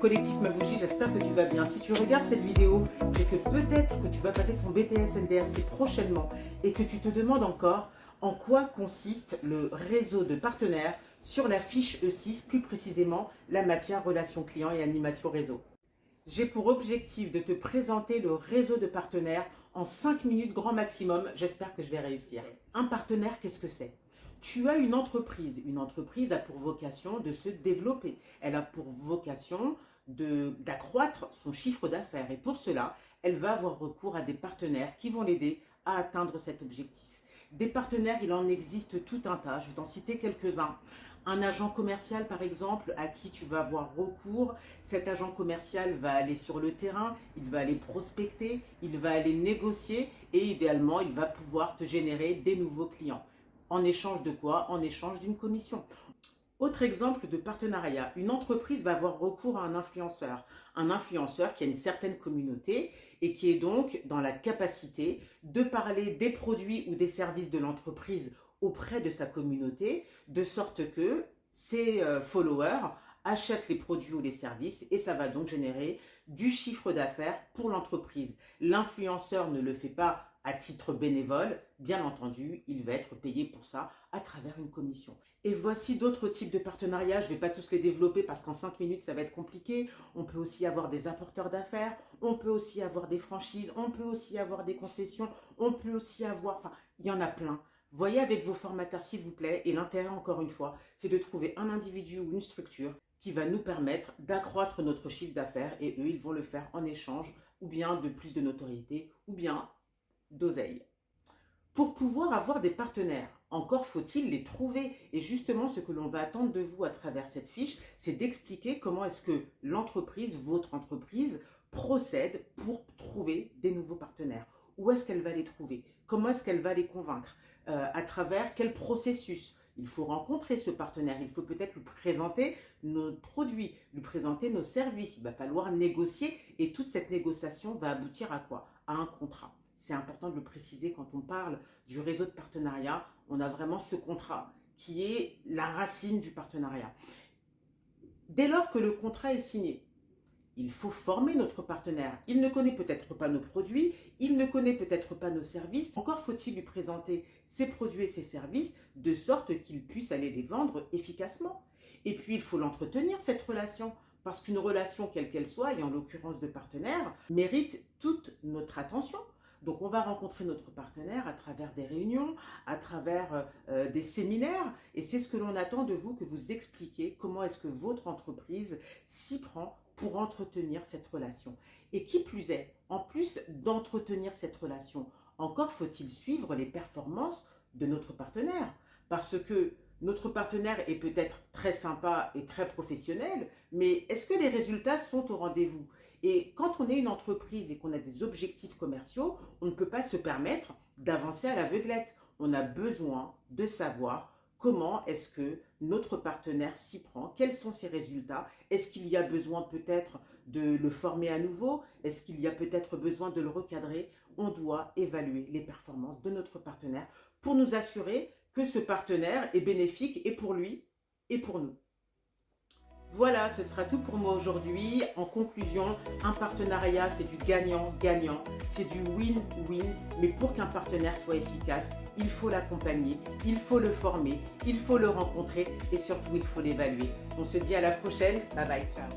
collectif Ma Bougie, j'espère que tu vas bien. Si tu regardes cette vidéo, c'est que peut-être que tu vas passer ton BTS NDRC prochainement et que tu te demandes encore en quoi consiste le réseau de partenaires sur la fiche E6, plus précisément la matière relations clients et animation réseau. J'ai pour objectif de te présenter le réseau de partenaires en 5 minutes grand maximum. J'espère que je vais réussir. Un partenaire, qu'est-ce que c'est? Tu as une entreprise. Une entreprise a pour vocation de se développer. Elle a pour vocation d'accroître son chiffre d'affaires. Et pour cela, elle va avoir recours à des partenaires qui vont l'aider à atteindre cet objectif. Des partenaires, il en existe tout un tas. Je vais t'en citer quelques-uns. Un agent commercial, par exemple, à qui tu vas avoir recours. Cet agent commercial va aller sur le terrain, il va aller prospecter, il va aller négocier et idéalement, il va pouvoir te générer des nouveaux clients. En échange de quoi? En échange d'une commission. Autre exemple de partenariat, une entreprise va avoir recours à un influenceur qui a une certaine communauté et qui est donc dans la capacité de parler des produits ou des services de l'entreprise auprès de sa communauté, de sorte que ses followers achètent les produits ou les services et ça va donc générer du chiffre d'affaires pour l'entreprise. L'influenceur ne le fait pas à titre bénévole, bien entendu, il va être payé pour ça à travers une commission. Et voici d'autres types de partenariats, je ne vais pas tous les développer parce qu'en 5 minutes ça va être compliqué. On peut aussi avoir des apporteurs d'affaires, on peut aussi avoir des franchises, on peut aussi avoir des concessions, on peut aussi avoir, enfin, il y en a plein. Voyez avec vos formateurs s'il vous plaît, et l'intérêt encore une fois, c'est de trouver un individu ou une structure qui va nous permettre d'accroître notre chiffre d'affaires et eux, ils vont le faire en échange ou bien de plus de notoriété ou bien d'oseille. Pour pouvoir avoir des partenaires, encore faut-il les trouver. Et justement, ce que l'on va attendre de vous à travers cette fiche, c'est d'expliquer comment est-ce que l'entreprise, votre entreprise, procède pour trouver des nouveaux partenaires. Où est-ce qu'elle va les trouver? Comment est-ce qu'elle va les convaincre? À travers quel processus? Il faut rencontrer ce partenaire, il faut peut-être lui présenter nos produits, lui présenter nos services. Il va falloir négocier et toute cette négociation va aboutir à quoi? À un contrat. C'est important de le préciser quand on parle du réseau de partenariat. On a vraiment ce contrat qui est la racine du partenariat. Dès lors que le contrat est signé, il faut former notre partenaire. Il ne connaît peut-être pas nos produits, il ne connaît peut-être pas nos services. Encore faut-il lui présenter ses produits et ses services de sorte qu'il puisse aller les vendre efficacement. Et puis, il faut l'entretenir, cette relation. Parce qu'une relation, quelle qu'elle soit, et en l'occurrence de partenaire, mérite toute notre attention. Donc, on va rencontrer notre partenaire à travers des réunions, à travers des séminaires. Et c'est ce que l'on attend de vous, que vous expliquiez comment est-ce que votre entreprise s'y prend pour entretenir cette relation. Et qui plus est, en plus d'entretenir cette relation, encore faut-il suivre les performances de notre partenaire. Parce que notre partenaire est peut-être très sympa et très professionnel, mais est-ce que les résultats sont au rendez-vous? Et quand on est une entreprise et qu'on a des objectifs commerciaux, on ne peut pas se permettre d'avancer à l'aveuglette. On a besoin de savoir comment est-ce que notre partenaire s'y prend, quels sont ses résultats, est-ce qu'il y a besoin peut-être de le former à nouveau, est-ce qu'il y a peut-être besoin de le recadrer. On doit évaluer les performances de notre partenaire pour nous assurer que ce partenaire est bénéfique et pour lui et pour nous. Voilà, ce sera tout pour moi aujourd'hui. En conclusion, un partenariat, c'est du gagnant-gagnant, c'est du win-win. Mais pour qu'un partenaire soit efficace, il faut l'accompagner, il faut le former, il faut le rencontrer et surtout, il faut l'évaluer. On se dit à la prochaine. Bye bye, ciao.